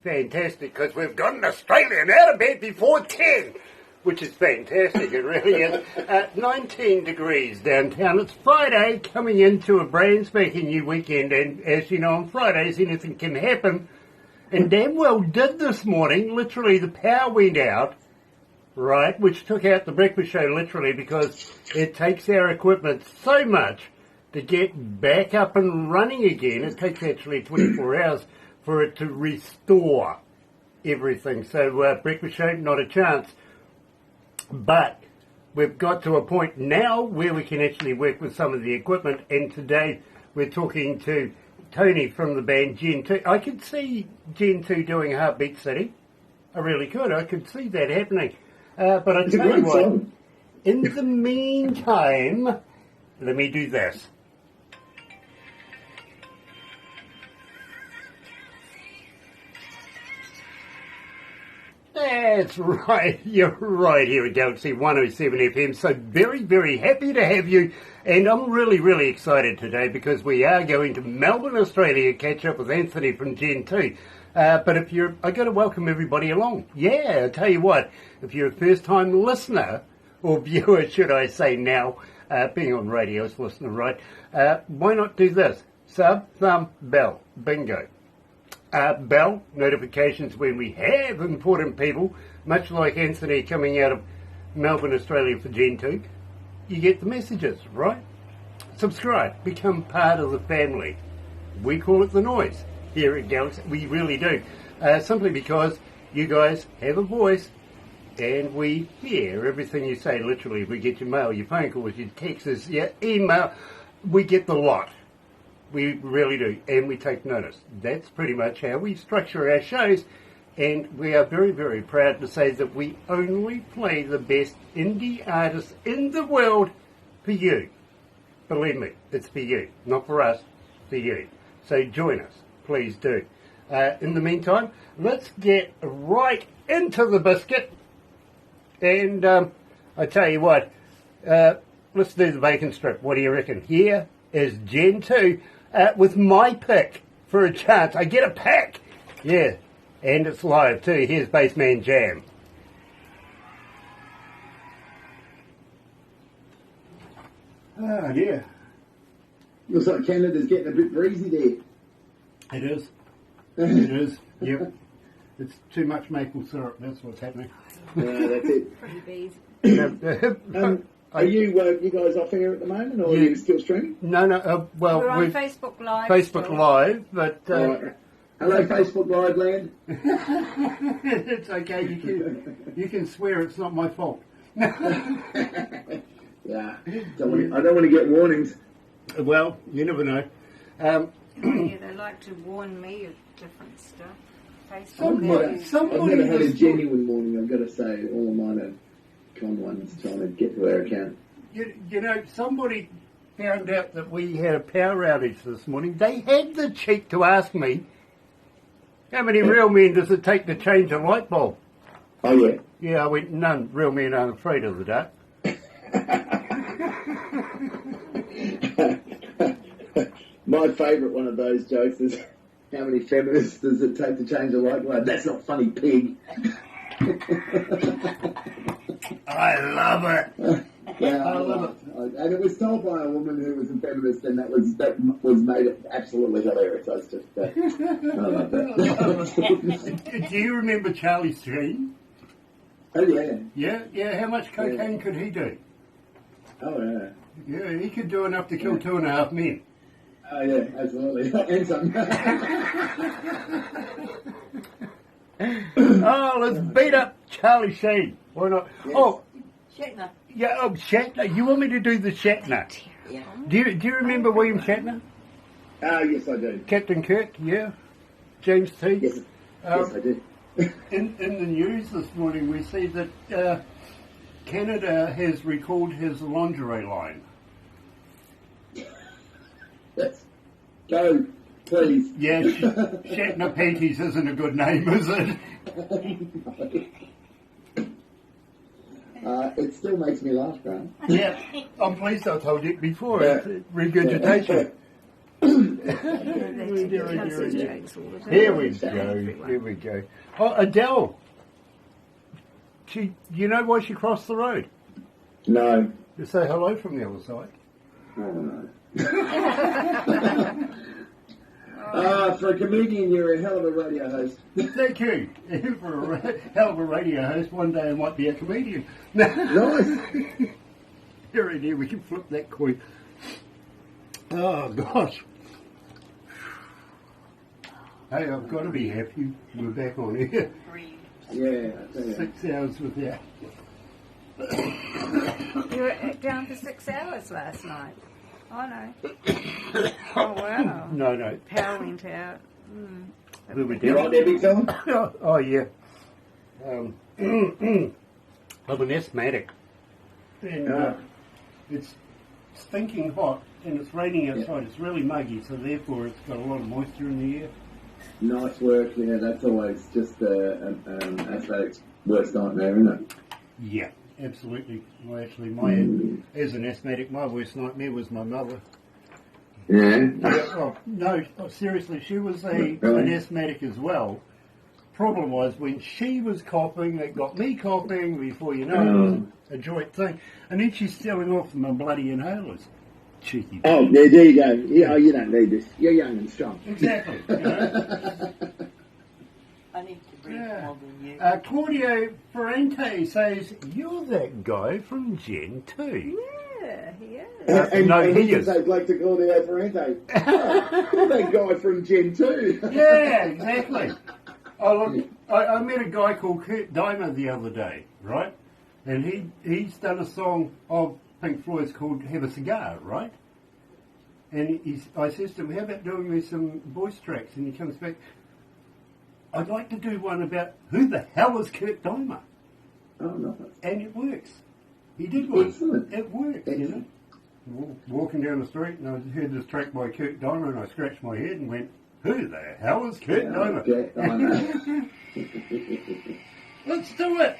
fantastic because we've got an Australian out of bed before 10, which is fantastic. It really is. 19 degrees downtown. It's Friday, coming into a brand spanking new weekend, and as you know, on Fridays anything can happen. And damn well did this morning. Literally, the power went out, right, which took out the breakfast show literally because it takes our equipment so much to get back up and running again. It takes actually 24 hours for it to restore everything. So breakfast show, not a chance. But we've got to a point now where we can actually work with some of the equipment. And today we're talking to Tony from the band Gen 2. I could see Gen 2 doing Heartbeat City. I really could. I could see that happening. But I tell you what, in the meantime, let me do this. That's right, you're right here at galaxy107fm. So very, very happy to have you. And I'm really, really excited today because we are going to Melbourne, Australia, catch up with Anthony from Gen 2. But if you're, I got to welcome everybody along. Yeah, I'll tell you what, if you're a first-time listener, or viewer, should I say now, being on radio as listener, right, why not do this? Sub, thumb, bell, bingo. Bell notifications when we have important people, much like Anthony coming out of Melbourne, Australia for Gen 2. You get the messages, right? Subscribe, become part of the family. We call it the noise here at Galaxy. We really do. Simply because you guys have a voice and we hear everything you say. Literally, we get your mail, your phone calls, your texts, your email. We get the lot. We really do, and we take notice. That's pretty much how we structure our shows, and we are very, very proud to say that we only play the best indie artists in the world for you. Believe me, it's for you, not for us, for you. So join us, please do. In the meantime, let's get right into the biscuit, and I tell you what, let's do the bacon strip. What do you reckon? Here is Gen 2. With my pick for a chance. I get a pack. Yeah. And it's live too. Here's Bassman Jam. Oh dear. Looks like Canada's getting a bit breezy there. It is. It is. Yep. It's too much maple syrup. That's what's happening. That's it. Pretty bees. Are you guys off air at the moment, or are you still streaming? No. Well, we're on Facebook Live. Facebook still. Live, but hello, Facebook Live land. It's okay. You can swear. It's not my fault. Yeah, I don't want to get warnings. Well, you never know. Yeah, they like to warn me of different stuff. Facebook. I've never had a genuine warning. I've got to say, all of mine are con ones trying to get to our account. You know, somebody found out that we had a power outage this morning. They had the cheek to ask me, how many real men does it take to change a light bulb? Oh, yeah? Yeah, I went, none. Real men aren't afraid of the dark. My favourite one of those jokes is, how many feminists does it take to change a light bulb? That's not funny, pig. I love it. Yeah, I love it. And it was told by a woman who was a feminist, and that was made it absolutely hilarious. I was just, I love that. Do you remember Charlie Sheen? Oh yeah. Yeah. How much cocaine could he do? Oh yeah. Yeah, he could do enough to kill 2.5 men. Oh yeah, absolutely. And some. Oh, let's beat up Charlie Sheen. Why not? Yes. Oh, Shatner. Yeah, Shatner. You want me to do the Shatner? Yeah. Do you remember William Shatner? Yes, I do. Captain Kirk, yeah. James T. Yes, yes, I do. In the news this morning, we see that Canada has recalled his lingerie line. Let's go, please. Yeah, Shatner Panties isn't a good name, is it? It still makes me laugh, Grant. Yeah, I'm pleased I told you before. It's regurgitation. Here we go. Here we go. Oh, Adele. You know why she crossed the road? No. To say hello from the other side. Oh, no. For a comedian, you're a hell of a radio host. Thank you. For a hell of a radio host, one day I might be a comedian. Nice. Here, we can flip that coin. Oh, gosh. Hey, I've got to be happy. We're back on here. Yeah, I tell you. 6 hours without. You were down for 6 hours last night. Oh, no. Oh, wow. No. Power went out. We were You right there, big fella? Oh, yeah. I'm an asthmatic. And it's stinking hot and it's raining outside. It's really muggy, so therefore it's got a lot of moisture in the air. Nice work, yeah, that's always just an athletic's worst nightmare, isn't it? Yeah, absolutely. Well, actually, as an asthmatic, my worst nightmare was my mother. Yeah? Oh, no, seriously, she was an asthmatic as well. Problem was, when she was coughing, it got me coughing. Before you know it, was a joint thing. And then she's stealing off my bloody inhalers. Cheeky. Oh, there you go. Yeah, you don't need this. You're young and strong. Exactly. You know? I need to breathe more than you. Claudio Ferrante says, you're that guy from Gen 2. Yeah, he is. And he is. Say Blake to Claudio Ferrante. Oh, you're that guy from Gen 2. Yeah, exactly. Oh, look, I met a guy called Kurt Dimer the other day, right? And he's done a song of Pink Floyd's called Have a Cigar, right? And I says to him, how about doing me some voice tracks? And he comes back, I'd like to do one about who the hell is Kurt Dimer? Oh, no. And it works. He did one. Excellent. It worked, you know. Walking down the street and I heard this track by Kurt Dimer and I scratched my head and went, who the hell is Kurt Dimer? Okay, I know. Let's do it.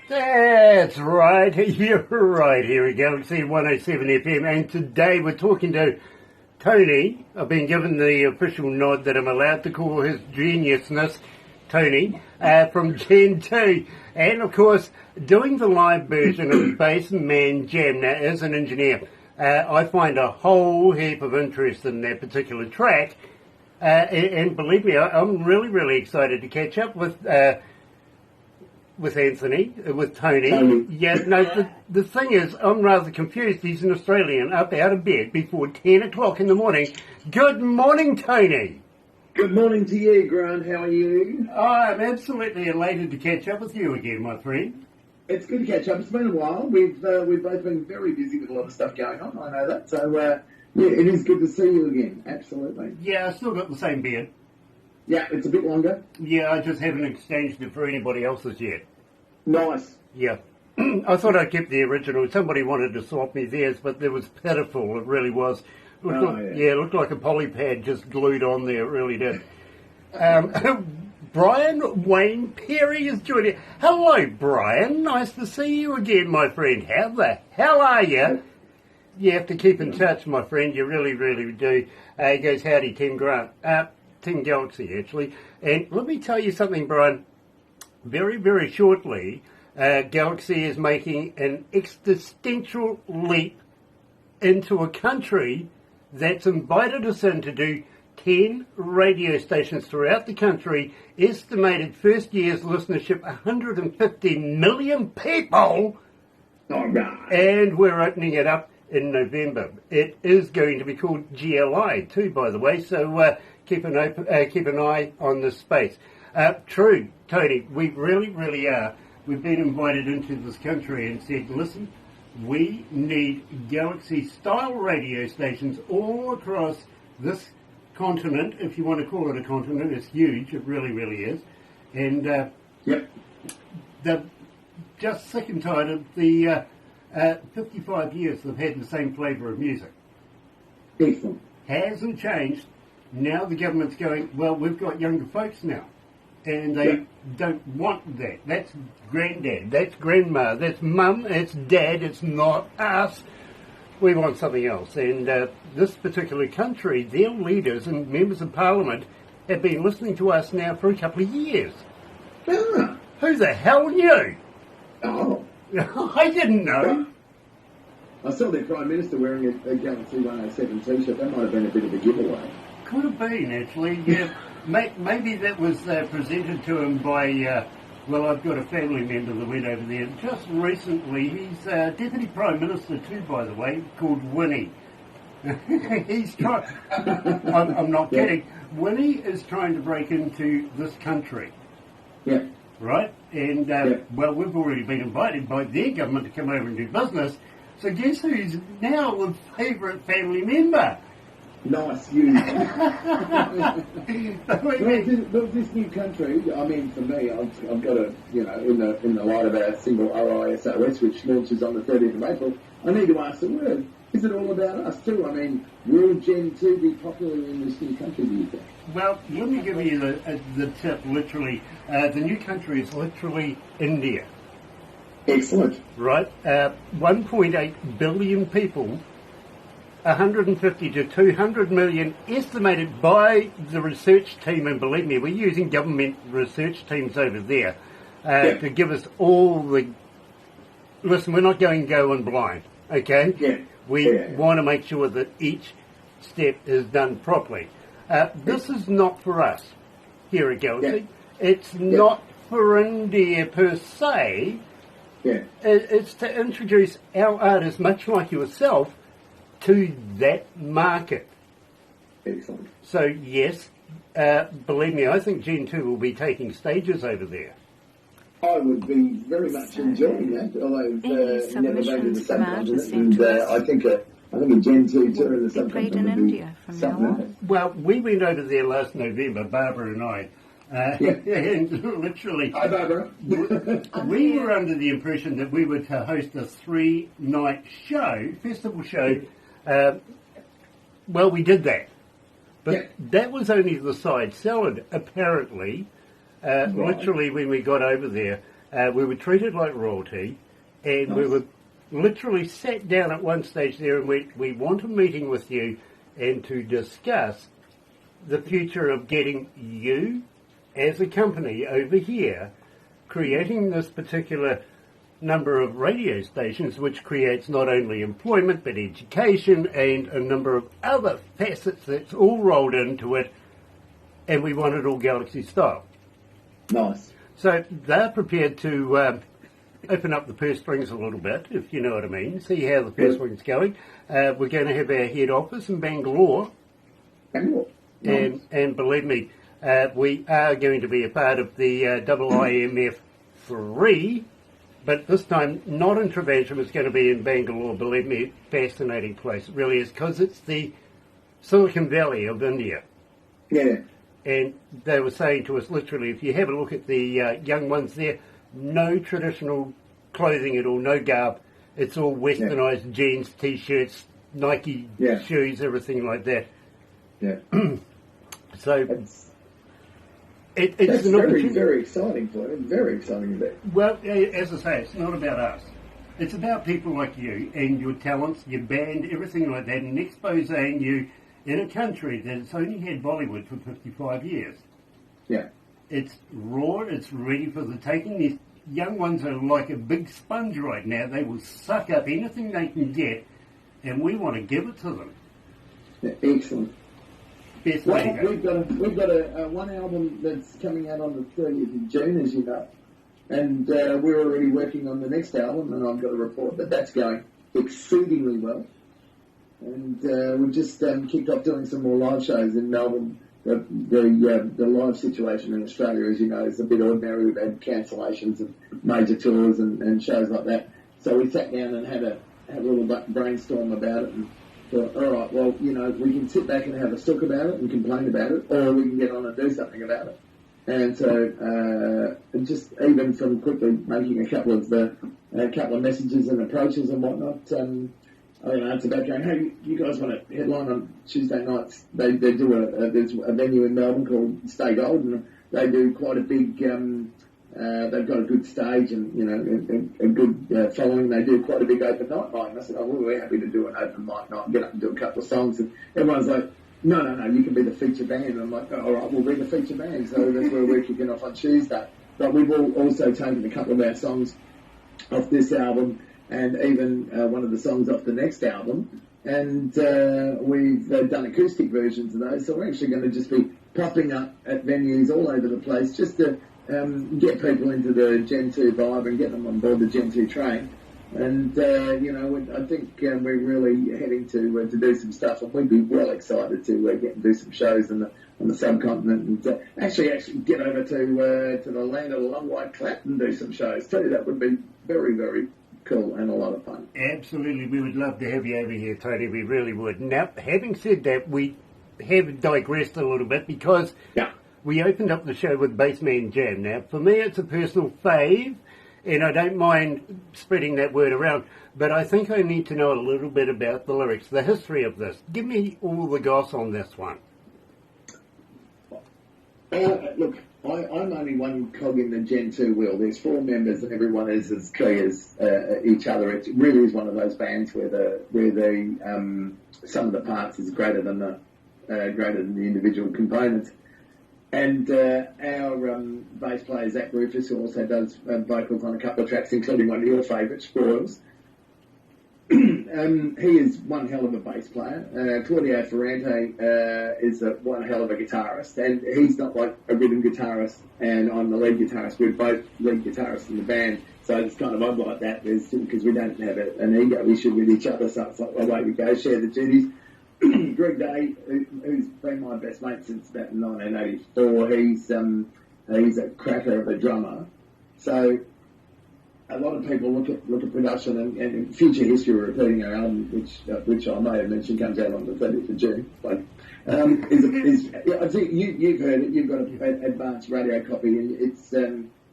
That's right. You're right here at Galaxy107 FM. And today we're talking to Tony. I've been given the official nod that I'm allowed to call his geniusness Tony from Gen 2. And of course, doing the live version of Bass Man Jam. Now, as an engineer, I find a whole heap of interest in that particular track. And believe me, I'm really, really excited to catch up with Anthony, with Tony. Yeah, no, the thing is, I'm rather confused. He's an Australian up out of bed before 10 o'clock in the morning. Good morning, Tony. Good morning to you, Grant. How are you? I'm absolutely elated to catch up with you again, my friend. It's good to catch up. It's been a while. We've both been very busy with a lot of stuff going on. I know that. So, yeah, it is good to see you again. Absolutely. Yeah, I still got the same beard. Yeah, it's a bit longer. Yeah, I just haven't exchanged it for anybody else's yet. Nice. Yeah. I thought I'd keep the original. Somebody wanted to swap me theirs, but it was pitiful. It really was. It looked like a poly pad just glued on there. It really did. Brian Wayne Perry is joining. Hello, Brian. Nice to see you again, my friend. How the hell are you? You have to keep in touch, my friend. You really, really do. He goes, howdy, Team Grant. Team Galaxy, actually. And let me tell you something, Brian. Very, very shortly, Galaxy is making an existential leap into a country that's invited us in to do 10 radio stations throughout the country. Estimated first year's listenership, 150 million people. All right. And we're opening it up in November. It is going to be called GLI too, by the way, so keep an eye on this space. True, Tony, we really, really are. We've been invited into this country and said, listen, we need Galaxy-style radio stations all across this continent, if you want to call it a continent. It's huge, it really, really is. And they're just sick and tired of the 55 years they've had the same flavour of music. Excellent. Hasn't changed. Now the government's going, well, we've got younger folks now. And they don't want that. That's granddad, that's grandma, that's mum, it's dad, it's not us. We want something else. And this particular country, their leaders and members of parliament have been listening to us now for a couple of years. Ah. Who the hell knew? Oh. I didn't know. I saw their Prime Minister wearing a Galaxy 107 t-shirt. That might have been a bit of a giveaway. Could have been, actually. Yeah. Maybe that was presented to him by, well, I've got a family member that went over there just recently. He's Deputy Prime Minister too, by the way, called Winnie. He's trying... I'm not kidding. Winnie is trying to break into this country. Yeah. Right? And, well, we've already been invited by their government to come over and do business. So guess who's now the favourite family member? Nice, you. Well, this new country, I mean, for me, I've got to, you know, in the light of our single RISOS, which launches on the 30th of April, I need to ask the word, is it all about us too? I mean, will Gen 2 be popular in this new country, do you think? Well, let me give you the tip, literally. The new country is literally India. Excellent. Right? 1.8 billion people, 150 to 200 million estimated by the research team, and believe me, we're using government research teams over there to give us all the... Listen, we're not going go and blind, okay? Yeah. We want to make sure that each step is done properly. This is not for us here at Galaxy. It's not for India per se. Yeah. It's to introduce our artists, much like yourself, to that market. Excellent. So, yes, believe me, I think Gen 2 will be taking stages over there. I would be very much enjoying that, although I've never been to the subcontinent, and I think a Gen 2 tour in the subcontinent would be something else. Well, we went over there last November, Barbara and I, and literally... Hi, Barbara. We were under the impression that we were to host a 3-night show, festival show. Well, we did that. But that was only the side salad, apparently. Literally, when we got over there, we were treated like royalty, and we were literally sat down at one stage there and went, we want a meeting with you and to discuss the future of getting you as a company over here, creating this particular number of radio stations, which creates not only employment but education and a number of other facets that's all rolled into it, and we want it all Galaxy style. Nice. So they're prepared to open up the purse strings a little bit, if you know what I mean, see how the purse strings going. We're going to have our head office in Bangalore. Bangalore. Nice. And believe me, we are going to be a part of the IMF 3, but this time not in Travancore, it's going to be in Bangalore. Believe me, fascinating place. It really is, because it's the Silicon Valley of India. Yeah. And they were saying to us, literally, if you have a look at the young ones there, no traditional clothing at all, no garb. It's all westernised jeans, T-shirts, Nike shoes, everything like that. Yeah. So it's that's an very, very exciting for it. Very exciting event. Well, as I say, it's not about us. It's about people like you and your talents, your band, everything like that, and exposing you in a country that's only had Bollywood for 55 years. Yeah. It's raw, it's ready for the taking. These young ones are like a big sponge right now. They will suck up anything they can get, and we want to give it to them. Yeah, excellent. Best way to go. We've got a one album that's coming out on the 30th of June, as you know, and we're already working on the next album, and I've got a report that that's going exceedingly well. And we've just kicked off doing some more live shows in Melbourne. The live situation in Australia, as you know, is a bit ordinary. We've had cancellations of major tours and shows like that. So we sat down and had a little brainstorm about it and thought, all right, well, you know, we can sit back and have a sook about it and complain about it, or we can get on and do something about it. And so, just even from quickly making a couple of messages and approaches and whatnot, I don't know, it's about going, hey, you guys want a headline on Tuesday nights? They do there's a venue in Melbourne called Stay Gold, and they do quite a big, they've got a good stage and, you know, a good following. They do quite a big open mic night. And I said, oh, well, we're happy to do an open mic night and get up and do a couple of songs. And everyone's like, no, you can be the feature band. And I'm like, oh, all right, we'll be the feature band. So that's where we're kicking off on Tuesday. But we've also taken a couple of our songs off this album and even one of the songs off the next album. And we've done acoustic versions of those. So we're actually going to just be popping up at venues all over the place just to get people into the Gen 2 vibe and get them on board the Gen 2 train. And, you know, I think we're really heading to do some stuff, and we'd be well excited to get and do some shows on the subcontinent and actually get over to the land of the long white clap and do some shows too. That would be very, very cool and a lot of fun. Absolutely, we would love to have you over here, Tony. We really would. Now, having said that, we have digressed a little bit because we opened up the show with Bassman Jam. Now, for me, it's a personal fave, and I don't mind spreading that word around, but I think I need to know a little bit about the lyrics, the history of this. Give me all the goss on this one. Look, I'm only one cog in the Gen 2 wheel. There's 4 members and everyone is as clear as each other. It really is one of those bands where the some of the parts is greater than the individual components. And our bass player, Zach Rufus, who also does vocals on a couple of tracks, including one of your favourites, Spoils, he is one hell of a bass player. Claudio Ferrante is one hell of a guitarist, and he's not like a rhythm guitarist, and I'm the lead guitarist. We're both lead guitarists in the band, so it's kind of odd like that, because we don't have an ego issue with each other, so it's like, away we go, share the duties. Greg Day, who's been my best mate since about 1984, he's a cracker of a drummer. So a lot of people look at production and Future History, we're repeating our album, which I may have mentioned comes out on the 30th of June. But I think you've heard it. You've got an advanced radio copy, and it's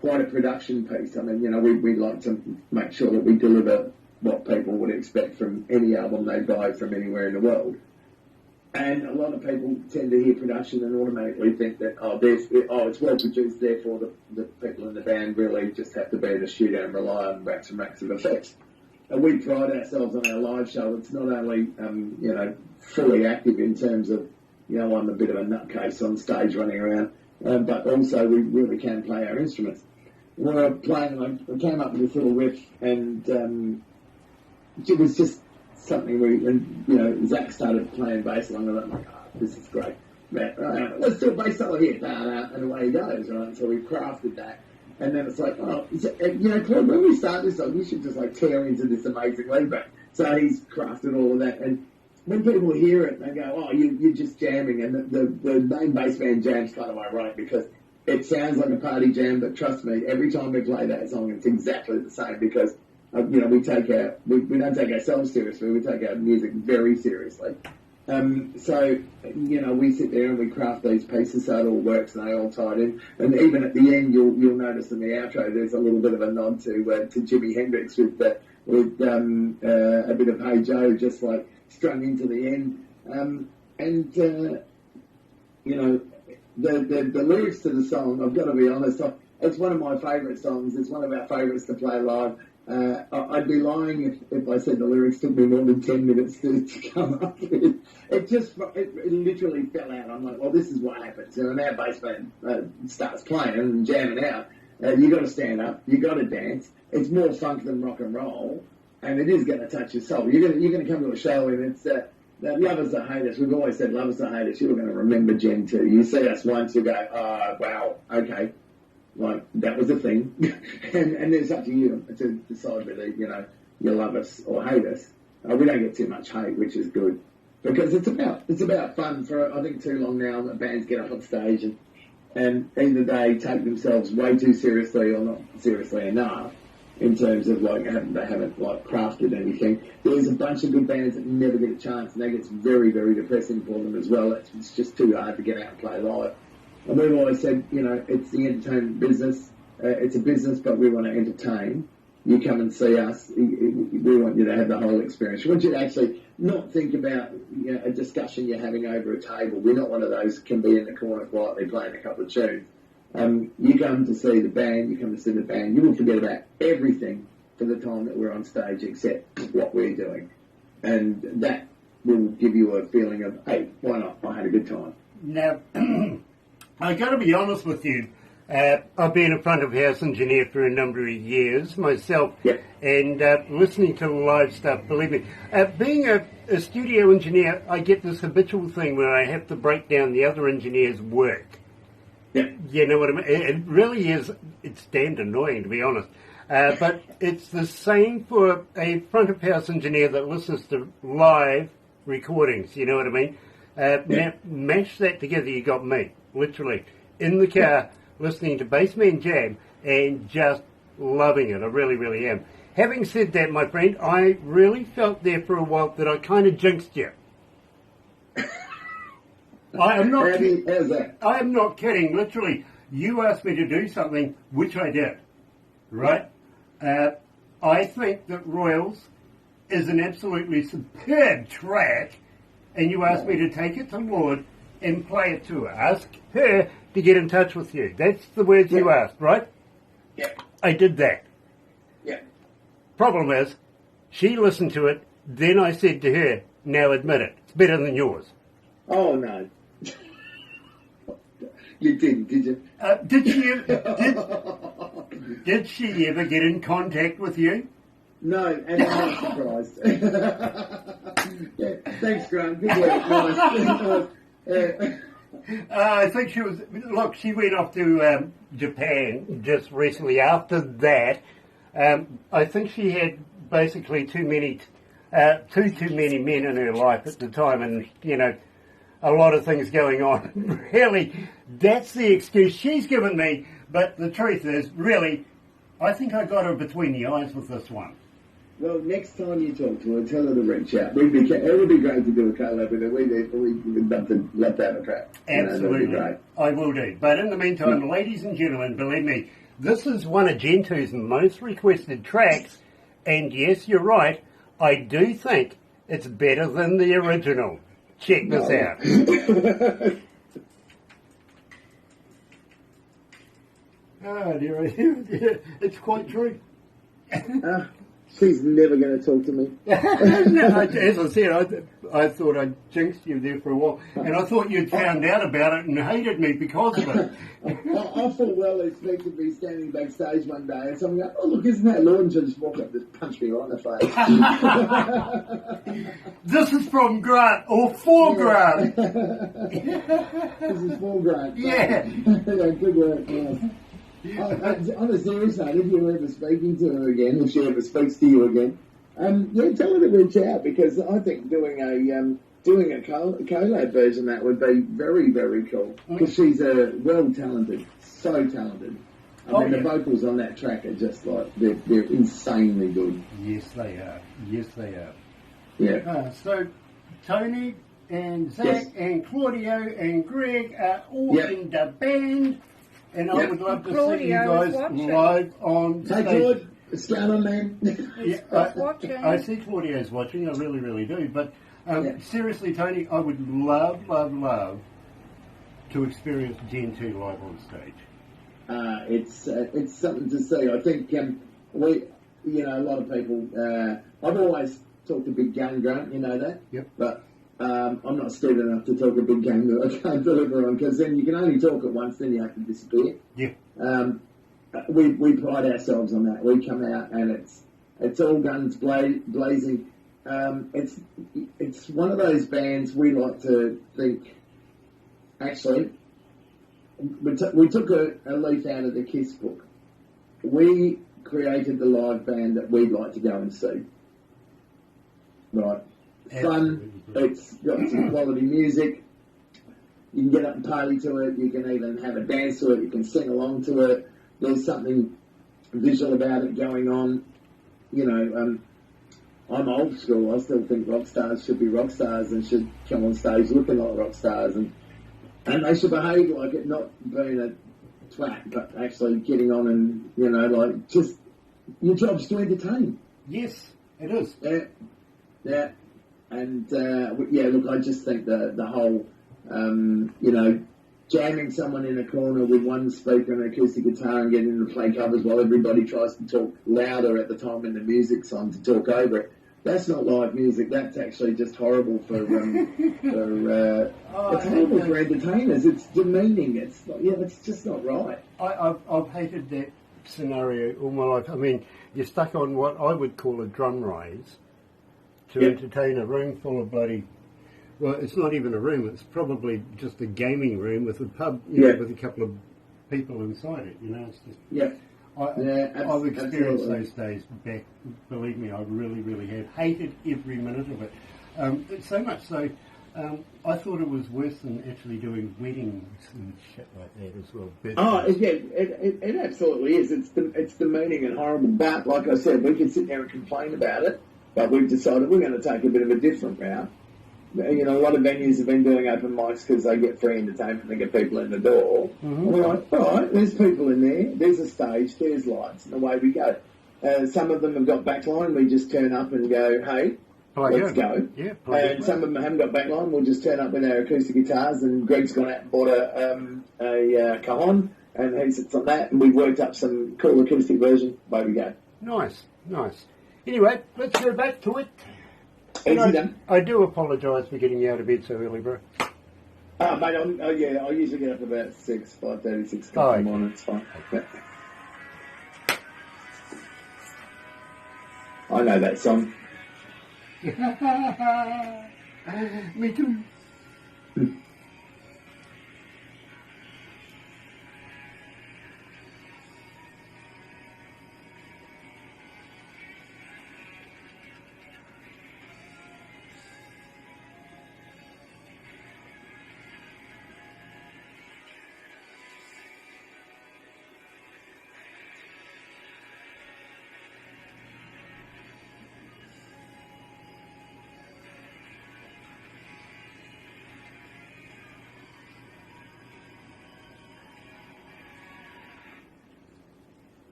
quite a production piece. I mean, you know, we like to make sure that we deliver what people would expect from any album they buy from anywhere in the world. And a lot of people tend to hear production and automatically think that, it's well produced, therefore the people in the band really just have to be in the studio and rely on racks and racks of effects. And we pride ourselves on our live show. It's not only, fully active in terms of, I'm a bit of a nutcase on stage running around, but also we really can play our instruments. When I was playing, I came up with this little riff, and it was just something Zach started playing bass along, and I'm like, this is great. Let's do a bass solo here, and away he goes, right? So we crafted that, and then it's like, Claude, when we start this song, we should just tear into this amazing lead back. So he's crafted all of that, and when people hear it, they go, you're just jamming, and the name bass band jam's kind of ironic because it sounds like a party jam, but trust me, every time we play that song, it's exactly the same because we don't take ourselves seriously. We take our music very seriously. So we sit there and we craft these pieces so it all works and they all tied in. And even at the end, you'll notice in the outro there's a little bit of a nod to Jimi Hendrix with a bit of Hey Joe just strung into the end. The lyrics to the song, I've got to be honest, it's one of my favourite songs. It's one of our favourites to play live. I'd be lying if I said the lyrics took me more than 10 minutes to come up with. It literally fell out. I'm like, well, this is what happens. And our bass band starts playing and jamming out. You got to stand up. You got to dance. It's more funk than rock and roll, and it is going to touch your soul. You're going to come to a show and it's lovers that hate us. We've always said lovers that hate us. You're going to remember Gen 2. You see us once, you go, wow, okay. That was a thing. and it's up to you to decide whether, you love us or hate us. We don't get too much hate, which is good. Because it's about fun. For, I think, too long now that bands get up on stage and either they take themselves way too seriously or not seriously enough. in terms of like they haven't like crafted anything. There's a bunch of good bands that never get a chance, and that gets very, very depressing for them as well. It's just too hard to get out and play live. And we've always said, you know, it's the entertainment business. It's a business, but we want to entertain. You come and see us. We want you to have the whole experience. We want you to actually not think about, you know, a discussion you're having over a table. We're not one of those that can be in the corner quietly playing a couple of tunes. You come to see the band, you will forget about everything for the time that we're on stage except what we're doing. And that will give you a feeling of, hey, why not? I had a good time. Now, I got to be honest with you. I've been a front of house engineer for a number of years myself, Yep. and listening to live stuff, believe me, being a studio engineer, I get this habitual thing where I have to break down the other engineer's work. Yeah. You know what I mean? It really is, it's damned annoying to be honest. But it's the same for a front of house engineer that listens to live recordings, you know what I mean? Now, mash that together, you got me, literally, in the car, listening to Bassman Jam and just loving it. I really, really am. Having said that, my friend, I really felt there for a while that I kind of jinxed you. I am not. How's that? I am not kidding. Literally, you asked me to do something, which I did. Right? I think that Royals is an absolutely superb track, and you asked me to take it to Lord and play it to her. Ask her to get in touch with you. That's the words you asked, right? Yeah. I did that. Yeah. Problem is, she listened to it, then I said to her, now admit it, it's better than yours. Oh, no. You didn't, did you? Did she ever get in contact with you? No, and I'm not surprised. Yeah, thanks, Grant. Good work. Nice. I think she was. Look, she went off to Japan just recently. After that, I think she had basically too many men in her life at the time, and you know, a lot of things going on. Really, that's the excuse she's given me. But the truth is, really, I think I got her between the eyes with this one. Well, next time you talk to her, tell her to reach out. It would be great to do a collab with her. We'd love to have a track. Absolutely. You know, that'd be great. I will do. But in the meantime, ladies and gentlemen, believe me, this is one of Gentoo's most requested tracks. And yes, you're right, I do think it's better than the original. Check this out. Oh, dear, it's quite true. She's never going to talk to me. No, as I said, I thought I jinxed you there for a while, and I thought you'd found out about it and hated me because of it. I full well expected to be standing backstage one day and someone go, oh, look, isn't that Lord? And she'll just walk up and just punch me right in the face. This is from Grant, or for Grant. This is for Grant. Yeah. Yeah, good work. Nice. On a serious note, if you're ever speaking to her again, if she ever speaks to you again, tell her to reach out, because I think doing a collab version of that would be very, very cool, because she's talented, so talented. I mean, the vocals on that track are just like, they're insanely good. Yes, they are. Yes, they are. Yeah. So, Tony and Zach and Claudio and Greg are all in the band. And I would love to see you guys live on stage. Hey, Claude, what's going on, man? I see Claudio's watching, I really, really do. But seriously, Tony, I would love, love, love to experience Gen 2 live on stage. It's something to see. I think a lot of people, I've always talked a big game, Grant, you know that? Yep. But I'm not stupid enough to talk a big game that I can't deliver on, because then you can only talk it once, then you have to disappear. Yeah. We pride ourselves on that. We come out and it's all guns blazing. It's one of those bands we like to think. Actually, we took a leaf out of the Kiss book. We created the live band that we'd like to go and see. Right. Fun, it's got some quality music, you can get up and party to it, you can even have a dance to it, you can sing along to it. There's something visual about it going on. You know, I'm old school. I still think rock stars should be rock stars and should come on stage looking like rock stars, and they should behave like it, not being a twat, but actually getting on and, you know, like, just, your job's to entertain. Yes, it is. Yeah. And, look, I just think the whole, you know, jamming someone in a corner with one speaker and an acoustic guitar and getting them to play covers while everybody tries to talk louder at the time when the music's on to talk over it. That's not live music. That's actually just horrible for it's horrible for entertainers. It's demeaning. It's not, it's just not right. I've hated that scenario all my life. I mean, you're stuck on what I would call a drum raise to entertain a room full of bloody. Well, it's not even a room. It's probably just a gaming room with a pub, with a couple of people inside it. You know, it's just I've experienced those days back. Believe me, I really, really have hated every minute of it. So much so, I thought it was worse than actually doing weddings and shit like that as well. But, it absolutely is. It's demeaning and horrible. But like I said, we can sit there and complain about it. But we've decided we're going to take a bit of a different route. You know, a lot of venues have been doing open mics because they get free entertainment, they get people in the door. Mm-hmm. And we're like, all right, there's people in there, there's a stage, there's lights, and away we go. Some of them have got backline, we just turn up and go, hey, let's go. Yeah, and some of them haven't got backline, we'll just turn up with our acoustic guitars, and Greg's gone out and bought a cajon, and he sits on that, and we've worked up some cool acoustic version, away we go. Nice. Anyway, let's go back to it. I do apologise for getting you out of bed so early, bro. Mate, I usually get up about 5:30, 6 o'clock in the morning. It's fine. Yeah. I know that song. Me too.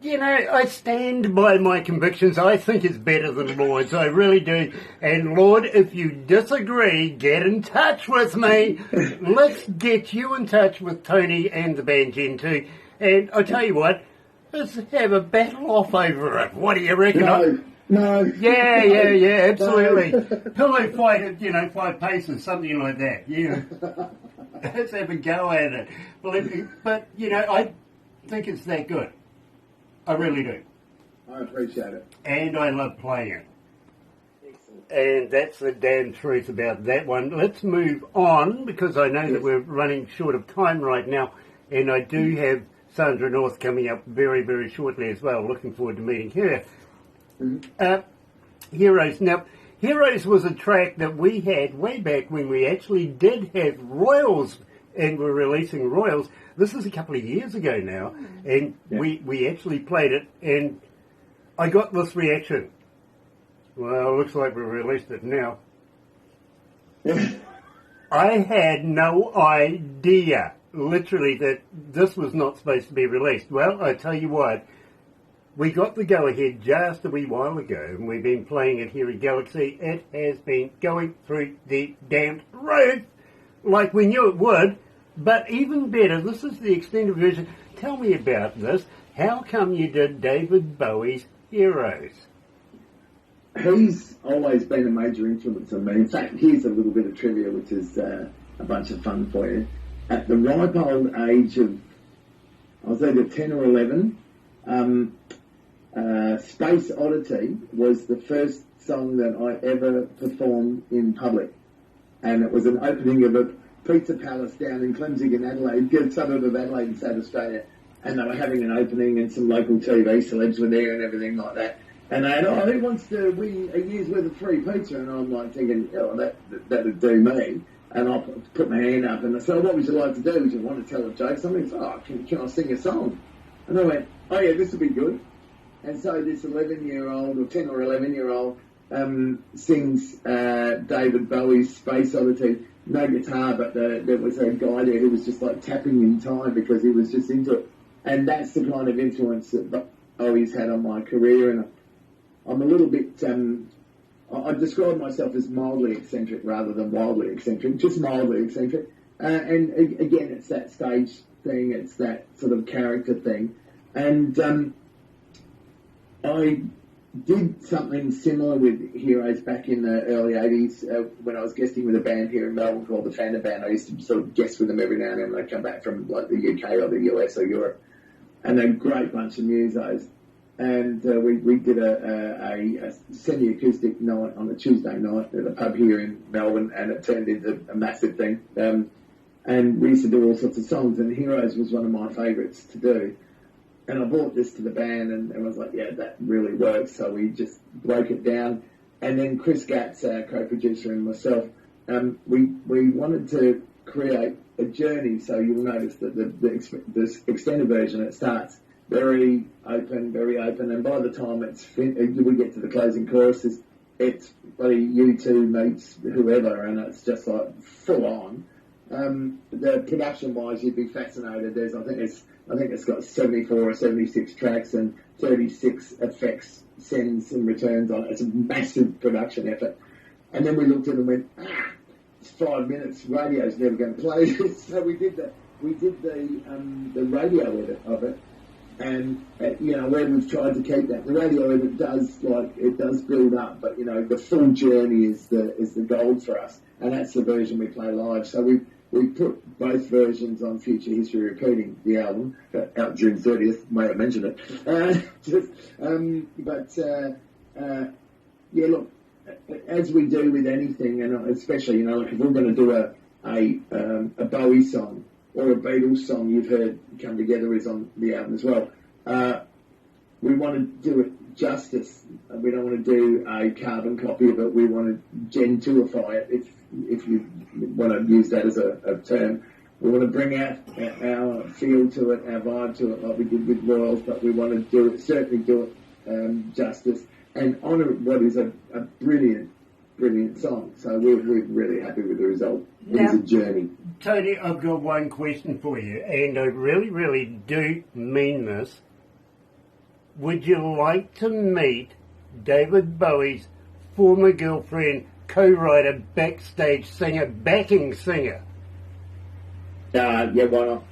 You know, I stand by my convictions. I think it's better than Lord's. I really do. And Lord, if you disagree, get in touch with me. Let's get you in touch with Tony and the band Gen 2. And I tell you what, let's have a battle off over it. What do you reckon? No. Yeah, absolutely. Pillow fight at, 5 paces, something like that. Yeah. Let's have a go at it. But, I think it's that good. I really do. I appreciate it. And I love playing it. Excellent. And that's the damn truth about that one. Let's move on, because I know that we're running short of time right now, and I do have Sandra North coming up very, very shortly as well. Looking forward to meeting her. Mm-hmm. Heroes. Now, Heroes was a track that we had way back when we actually did have Royals, and we're releasing Royals. This is a couple of years ago now, and we actually played it, and I got this reaction. Well, it looks like we've released it now. I had no idea, literally, that this was not supposed to be released. Well, I tell you what, we got the go-ahead just a wee while ago, and we've been playing it here at Galaxy. It has been going through the damned roof, like we knew it would. But even better, this is the extended version. Tell me about this. How come you did David Bowie's Heroes? He's always been a major influence on me. In fact, here's a little bit of trivia, which is a bunch of fun for you. At the ripe old age of, I was either 10 or 11, Space Oddity was the first song that I ever performed in public. And it was an opening of a Pizza Palace down in Clemsig in Adelaide, a suburb of Adelaide in South Australia, and they were having an opening and some local TV celebs were there and everything like that. And they had, who wants to win a year's worth of free pizza? And I'm like thinking, that'd do me. And I put my hand up and I said, what would you like to do? Would you want to tell a joke? Somebody said, can I sing a song? And I went, oh yeah, this will be good. And so this 11-year-old or 10 or 11-year-old sings David Bowie's Space Oddity. No guitar, but there was a guy there who was just like tapping in time because he was just into it. And that's the kind of influence that Bowie's had on my career. And I'm a little bit... I describe myself as mildly eccentric rather than wildly eccentric, just mildly eccentric. And again, it's that stage thing, it's that sort of character thing. And I did something similar with Heroes back in the early 80s when I was guesting with a band here in Melbourne called the Fanda Band. I used to sort of guest with them every now and then when I come back from like the UK or the US or Europe. And they're a great bunch of musos. And we did a semi-acoustic night on a Tuesday night at a pub here in Melbourne, and it turned into a massive thing. And we used to do all sorts of songs, and Heroes was one of my favourites to do. And I brought this to the band, and I was like, yeah, that really works. So we just broke it down. And then Chris Gatz, our co-producer, and myself, we wanted to create a journey. So you'll notice that the extended version, it starts very open, and by the time we get to the closing choruses, it's bloody U2 meets whoever, and it's just like full on. The production-wise, you'd be fascinated. I think it's got 74 or 76 tracks and 36 effects, sends and returns on it. It's a massive production effort. And then we looked at it and went, it's 5 minutes. Radio's never going to play this. So we did the radio edit of it. And, where we've tried to keep that. The radio edit does build up, but, the full journey is the gold for us. And that's the version we play live. So we put both versions on Future History Repeating, the album, out June 30th, may have mentioned it. Look, as we do with anything, and especially, like if we're going to do a Bowie song, or a Beatles song you've heard come together is on the album as well. We want to do it justice. We don't want to do a carbon copy of it. We want to gentuify it, if you want to use that as a term. We want to bring out our feel to it, our vibe to it, like we did with Royals, but we want to certainly do it justice and honour what is a brilliant song. So we're really happy with the result. It's a journey. Tony, I've got one question for you, and I really, really do mean this. Would you like to meet David Bowie's former girlfriend, co-writer, backstage singer, backing singer? Yeah, why not?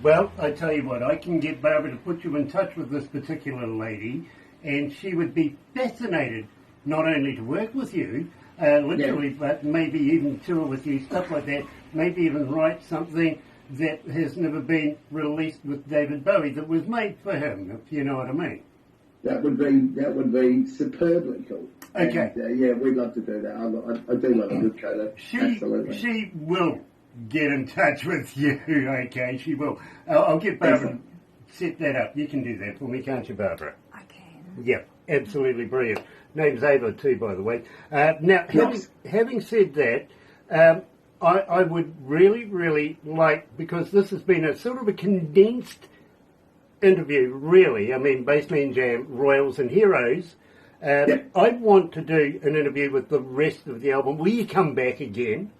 Well, I tell you what, I can get Barbara to put you in touch with this particular lady, and she would be fascinated not only to work with you, literally, but maybe even tour with you, stuff like that. Maybe even write something that has never been released with David Bowie that was made for him, if you know what I mean. That would be superbly cool. Okay. And, we'd love to do that. I do love a good coda. Absolutely. She will get in touch with you. Okay, she will. I'll get Barbara to set that up. You can do that for me, can't you, Barbara? I can. Yeah, absolutely brilliant. Name's Ava too, by the way. Now, having said that, I would really, really like, because this has been a sort of a condensed interview, really. I mean, Bassman Jam, Royals and Heroes. I'd want to do an interview with the rest of the album. Will you come back again?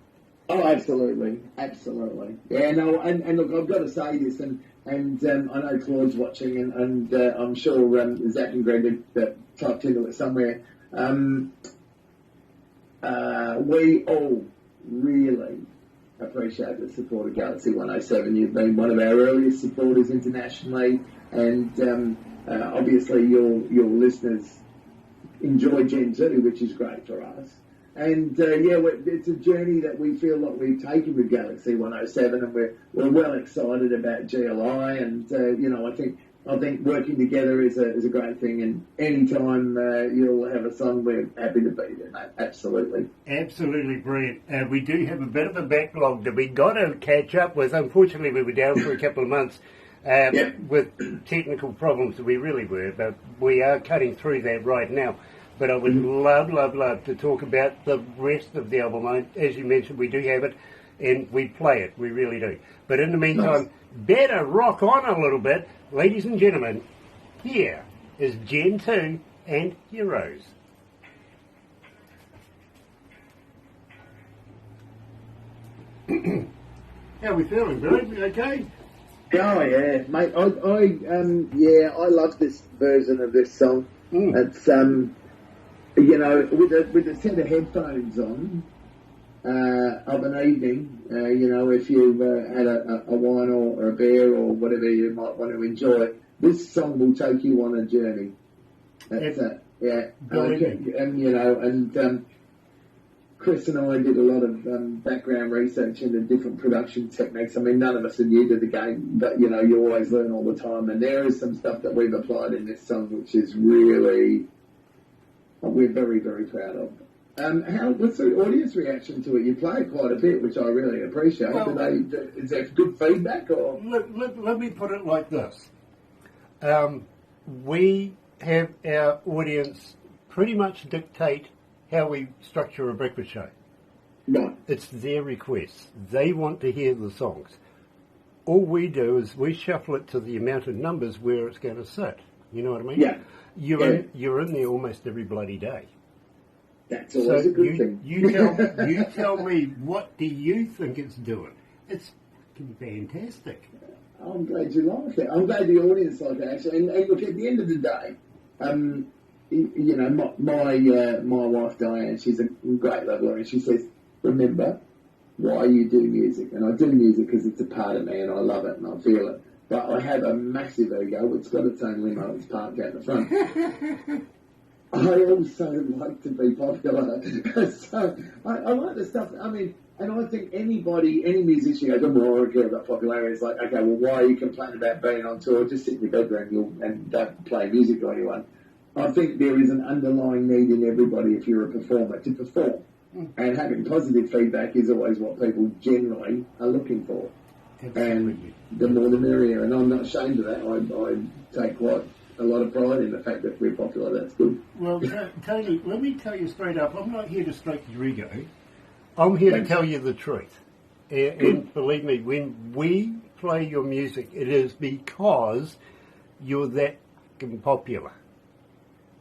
Oh, absolutely. Yeah, no, and look, I've got to say this, and I know Claude's watching, and I'm sure Zach and Greg have typed into it somewhere. We all really appreciate the support of Galaxy 107. You've been one of our earliest supporters internationally, and obviously your listeners enjoy Gen 2, which is great for us. And it's a journey that we feel like we've taken with Galaxy 107, and we're well excited about GLI. And I think working together is a great thing. And anytime you'll have a song, we're happy to be there, mate. Absolutely. Absolutely brilliant. We do have a bit of a backlog that we got to catch up with. Unfortunately, we were down for a couple of months with technical problems. We really were, but we are cutting through that right now. But I would love to talk about the rest of the album. As you mentioned, we do have it, and we play it. We really do. But in the meantime, better rock on a little bit. Ladies and gentlemen, here is Gen 2 and Heroes. How are we feeling, Billy? We okay? Oh yeah, mate. I love this version of this song. It's with a set of headphones on of an evening. If you've had a wine or a beer or whatever you might want to enjoy, this song will take you on a journey. That's it. Yeah, Chris and I did a lot of background research into different production techniques. I mean, none of us are new to the game, but, you always learn all the time. And there is some stuff that we've applied in this song, which is really, we're very, very proud of. What's the audience reaction to it? You play it quite a bit, which I really appreciate. Well, is that good feedback? Or let me put it like this. We have our audience pretty much dictate how we structure a breakfast show. Right. It's their requests. They want to hear the songs. All we do is we shuffle it to the amount of numbers where it's going to sit. You know what I mean? Yeah. You're in there almost every bloody day. That's always a good thing. You tell me, what do you think it's doing? It's fantastic. I'm glad you like it. I'm glad the audience like it, actually. And look, at the end of the day, my wife Diane, she's a great leveler, and she says, remember why you do music. And I do music because it's a part of me and I love it and I feel it. But I have a massive ego. It's got its own limo. It's parked out the front. I also like to be popular. So I like the stuff. I mean, and I think any musician goes, oh, I care about popularity. It's like, okay, well, why are you complaining about being on tour? Just sit in your bedroom and don't play music to anyone. I think there is an underlying need in everybody, if you're a performer, to perform. And having positive feedback is always what people generally are looking for. Absolutely. And the more the merrier. And I'm not ashamed of that. I take quite a lot of pride in the fact that we're popular. That's good. Well, Tony, let me tell you straight up, I'm not here to stroke your ego. I'm here to tell you the truth. And believe me, when we play your music, it is because you're that popular.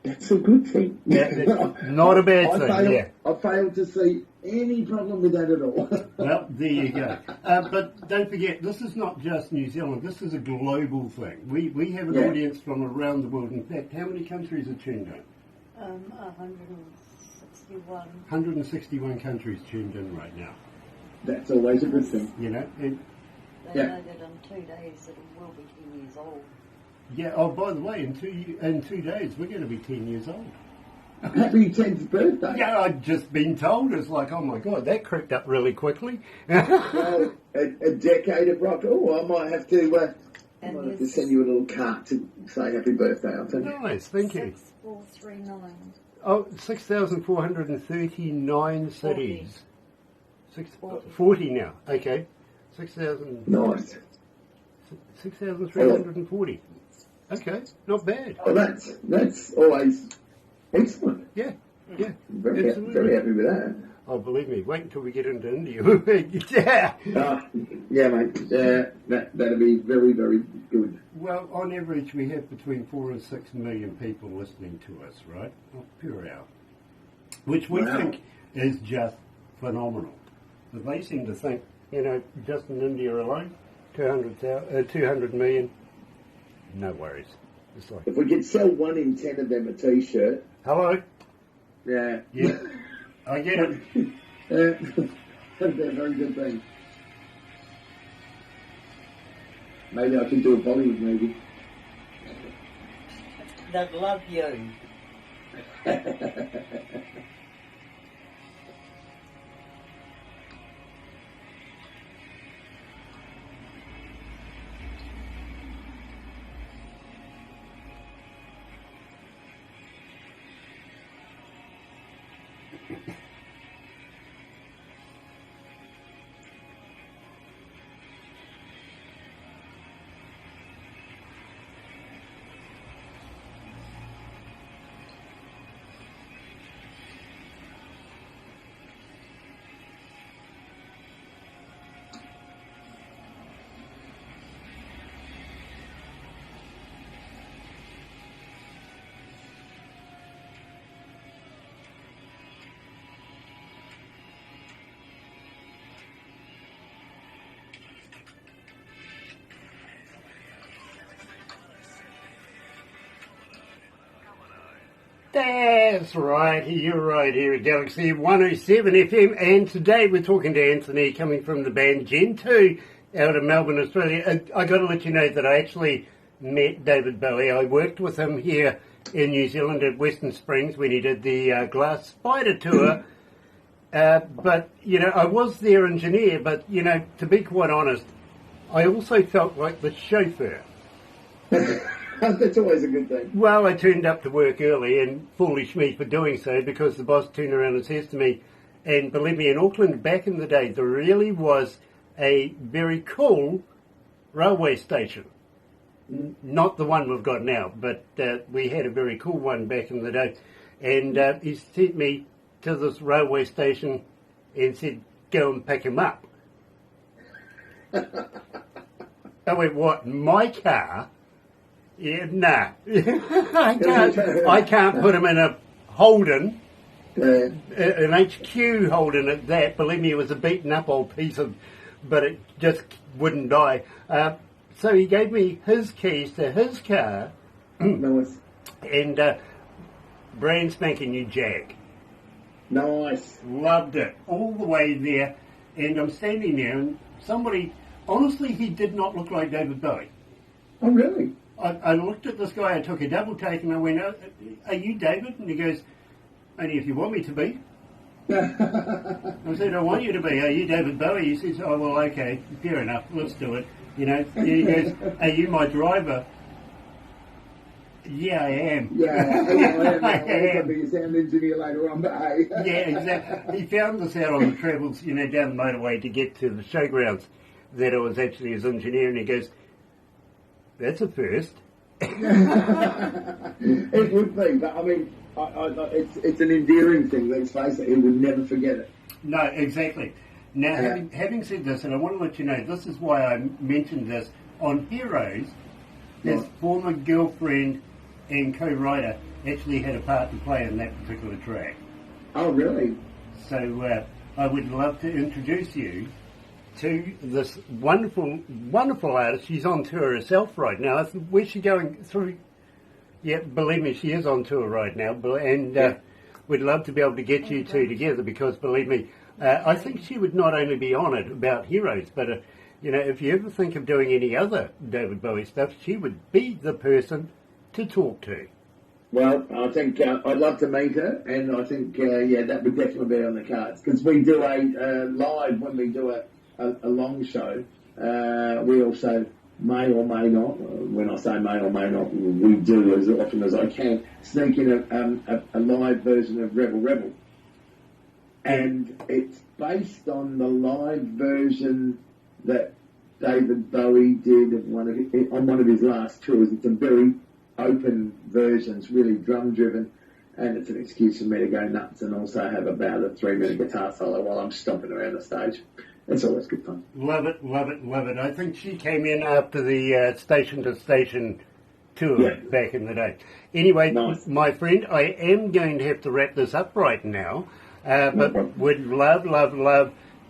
That's a good thing. Not a bad thing, I failed to see any problem with that at all. Well, there you go. But don't forget, this is not just New Zealand. This is a global thing. We have an audience from around the world. In fact, how many countries are tuned in? 161. 161 countries tuned in right now. That's always a good thing. You know? And, they know that in 2 days it will be 10 years old. yeah, oh, by the way, in 2 days, we're going to be 10 years old. Happy 10th birthday. Yeah, I've just been told. It's like, oh my God, that crept up really quickly. Well, a decade of rock. Oh, I might have to send you a little card to say happy birthday. I think. Nice, thank you. 6439. Oh, 6,439 cities. 40 now, okay. 6,000. Nice. 6,340. Okay, not bad. Oh, that's always excellent. Yeah. Very happy with that. Oh, believe me, wait until we get into India. Yeah. Yeah, mate. That'll be very, very good. Well, on average, we have between 4 and 6 million people listening to us, right? Per hour. Which we think is just phenomenal. But they seem to think, just in India alone, 200 million, no worries. It's like, if we could sell 1 in 10 of them a T-shirt. hello? Yeah. Yeah, I get it. That'd be a very good thing. Maybe I could do a Bollywood movie. They'd love you. That's right, you're right here at Galaxy 107 FM, and today we're talking to Anthony coming from the band Gen 2 out of Melbourne, Australia. I got to let you know that I actually met David Bowie. I worked with him here in New Zealand at Western Springs when he did the Glass Spider tour. But, I was their engineer, but, to be quite honest, I also felt like the chauffeur. That's always a good thing. Well, I turned up to work early, and foolish me for doing so, because the boss turned around and says to me, and believe me, in Auckland back in the day, there really was a very cool railway station. Not the one we've got now, but we had a very cool one back in the day. And he sent me to this railway station and said, go and pick him up. I went, what, my car? Yeah, nah. I can't put him in a Holden, an HQ Holden at that. Believe me, it was a beaten up old piece of, but it just wouldn't die. So he gave me his keys to his car, Nice. and brand spanking new Jag. Nice. Loved it all the way there, and I'm standing there, and somebody, honestly, he did not look like David Bowie. Oh, really? I looked at this guy, I took a double take, and I went, are you David? And he goes, only if you want me to be. I said, I want you to be. Are you David Bowie? He says, oh, well, okay, fair enough, let's do it. He goes, are you my driver? Yeah, I am. Yeah, I am. I I'll be a sound engineer later on, but hey. Yeah, exactly. He found us out on the travels, down the motorway to get to the showgrounds, that I was actually his engineer, and he goes, that's a first. It would be, but I mean, it's an endearing thing, let's face it, he would never forget it. No, exactly. Now, having said this, and I want to let you know, this is why I mentioned this, on Heroes, his former girlfriend and co-writer actually had a part to play in that particular track. Oh, really? So I would love to introduce you to this wonderful, wonderful artist. She's on tour herself right now. Where's she going through? Yeah, believe me, she is on tour right now, and we'd love to be able to get you two together, because believe me, I think she would not only be honoured about Heroes, but if you ever think of doing any other David Bowie stuff, she would be the person to talk to. Well, I think I'd love to meet her, and I think, that would definitely be on the cards, because we do a live, when we do a long show, we also may or may not, when I say may or may not, we do as often as I can, sneak in a live version of Rebel Rebel. And it's based on the live version that David Bowie did on one of his last tours. It's a very open version, it's really drum driven, and it's an excuse for me to go nuts and also have about a 3-minute guitar solo while I'm stomping around the stage. It's always good fun. Love it, love it, love it. I think she came in after the Station to Station tour back in the day. Anyway, nice. My friend, I am going to have to wrap this up right now, but would love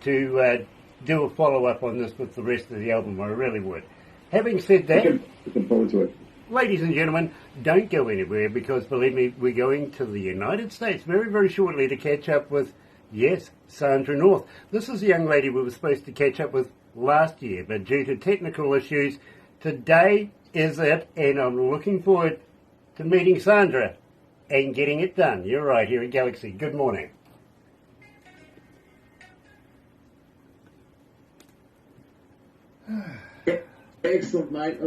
to do a follow-up on this with the rest of the album. I really would. Having said that, looking forward to it. Ladies and gentlemen, don't go anywhere, because believe me, we're going to the United States very, very shortly to catch up with, yes, Sandra North. This is a young lady we were supposed to catch up with last year, but due to technical issues, today is it, and I'm looking forward to meeting Sandra and getting it done. You're right here at Galaxy. Good morning. Excellent, mate.